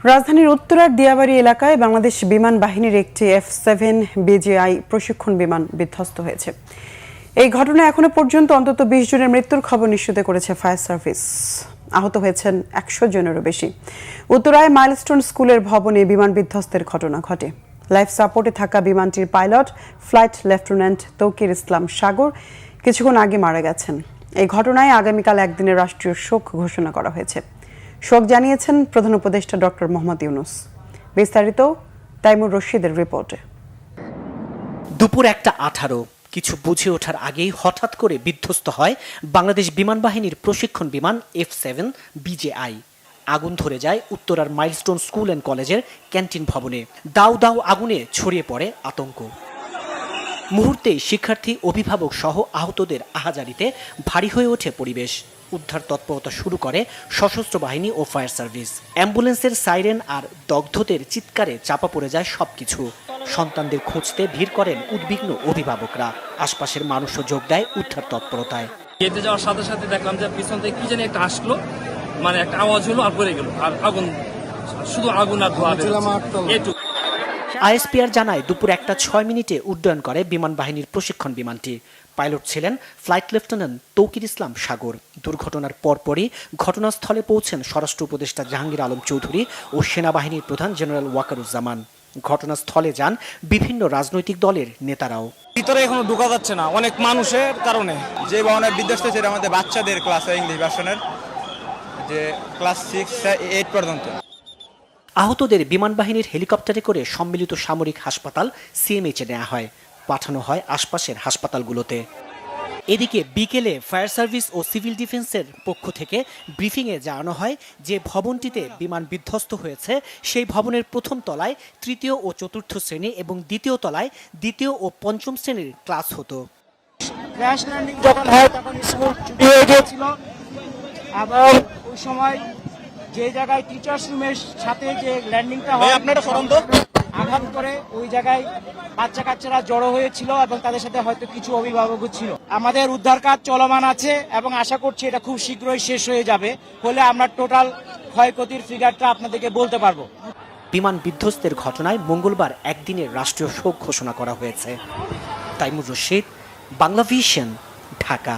রাজধানীর উত্তরার দিয়াবাড়ি এলাকায় বাংলাদেশ বিমান বাহিনীর একটি F-7 BGI প্রশিক্ষণ বিমান বিধ্বস্ত হয়েছে। এই ঘটনায় এখনো পর্যন্ত অন্তত 20 জনের মৃত্যুর খবর নিশ্চিত করেছে ফায়ার সার্ভিস। আহত হয়েছেন 100 জনেরও বেশি। উত্তরায় মাইলস্টোন স্কুলের ভবনে বিমান বিধ্বস্তের ঘটনা ঘটে। লাইফ সাপোর্টে থাকা বিমানটির পাইলট ফ্লাইট লেফটেন্যান্ট তৌকির ইসলাম সাগর কিছুক্ষণ আগে মারা গেছেন। এই ঘটনায় আগামীকাল একদিনের রাষ্ট্রীয় শোক ঘোষণা করা হয়েছে। শোক জানিয়েছেন প্রধান উপদেষ্টা ডক্টর মোহাম্মদ ইউনূস। বিস্তারিত তাইমুর রশিদের রিপোর্টে। দুপুর 1:18 কিছু বুঝে ওঠার আগেই হঠাৎ করে বিধ্বস্ত হয় বাংলাদেশ বিমান বাহিনীর প্রশিক্ষণ বিমান F-7 BGI। আগুন ধরে যায় উত্তরার মাইলস্টোন স্কুল অ্যান্ড কলেজের ক্যান্টিন ভবনে। দাউ দাউ আগুনে ছড়িয়ে পড়ে আতঙ্ক। মুহূর্তেই শিক্ষার্থী, অভিভাবক সহ আহতদের আহাজারিতে ভারী হয়ে ওঠে পরিবেশ। উদ্ধার তৎপরতা শুরু করে সশস্ত্র বাহিনী ও ফায়ার সার্ভিস। অ্যাম্বুলেন্সের সাইরেন আর দগ্ধদের চিৎকারে চাপা পড়ে যায় সবকিছু। সন্তানদের খুঁজতে ভিড় করেন উদ্বিগ্ন অভিভাবকরা। আশপাশের মানুষও যোগ দেয় উদ্ধার তৎপরতায়। গেটে যাওয়ার সাথে সাথে দেখলাম যে পিছন থেকে কি জানি একটা আসলো, মানে একটা আওয়াজ হলো আর পড়ে গেল, আর আগুন, শুধু আগুন আর ধোঁয়া। আইএসপিআর জানায় দুপুর 1:06 উড্ডয়ন করে বিমান বাহিনীর প্রশিক্ষণ বিমানটি। পাইলট ছিলেন ফ্লাইট লেফটেন্যান্ট তৌকির ইসলাম সাগর। দুর্ঘটনার পরপরই ঘটনাস্থলে পৌঁছেন স্বরাষ্ট্র উপদেষ্টা জাহাঙ্গীর আলম চৌধুরী ও সেনাবাহিনীর প্রধান জেনারেল ওয়াকারুজ্জামান। ঘটনাস্থলে যান বিভিন্ন রাজনৈতিক দলের নেতারাও। ভিতরে এখনো ঢোকা যাচ্ছে না অনেক মানুষের কারণে। যে ভবনের বিধ্বস্ত হয়েছে আমাদের বাচ্চাদের ক্লাস ইংলিশ ভার্সনের, যে ক্লাস 6-8 পর্যন্ত। আহতদের বিমান বাহিনীর হেলিকপ্টারে করে সম্মিলিত সামরিক হাসপাতাল CMH-এ নেওয়া হয়, পাঠানো হয় আশপাশের হাসপাতালগুলোতে। এদিকে বিকেলে ফায়ার সার্ভিস ও সিভিল ডিফেন্সের পক্ষ থেকে ব্রিফিংয়ে জানানো হয় যে ভবনটিতে বিমান বিধ্বস্ত হয়েছে সেই ভবনের প্রথম তলায় তৃতীয় ও চতুর্থ শ্রেণী এবং দ্বিতীয় তলায় দ্বিতীয় ও পঞ্চম শ্রেণীর ক্লাস হতো। ক্র্যাশ ল্যান্ডিং যখন হয় তখন স্কুল ছুটি হয়ে গিয়েছিল, এবং ওই সময় যে জায়গায় টিচার্স রুমের সাথে যে ল্যান্ডিংটা হয় আপনারা সরন্ত আঘাত করে ওই জায়গায় বাচ্চা কাচ্চারা জড়ো হয়েছিল এবং তাদের সাথে হয়তো কিছু অভিভাবকও ছিল। আমাদের উদ্ধার কাজ চলমান আছে এবং আশা করছি এটা খুব শীঘ্রই শেষ হয়ে যাবে, হলে আমরা টোটাল ক্ষয়ক্ষতির ফিগারটা আপনাদেরকে বলতে পারবো। বিমান বিধ্বস্তের ঘটনায় মঙ্গলবার একদিনের রাষ্ট্রীয় শোক ঘোষণা করা হয়েছে। তাইমুর রশিদ, বাংলা ভিশন, ঢাকা।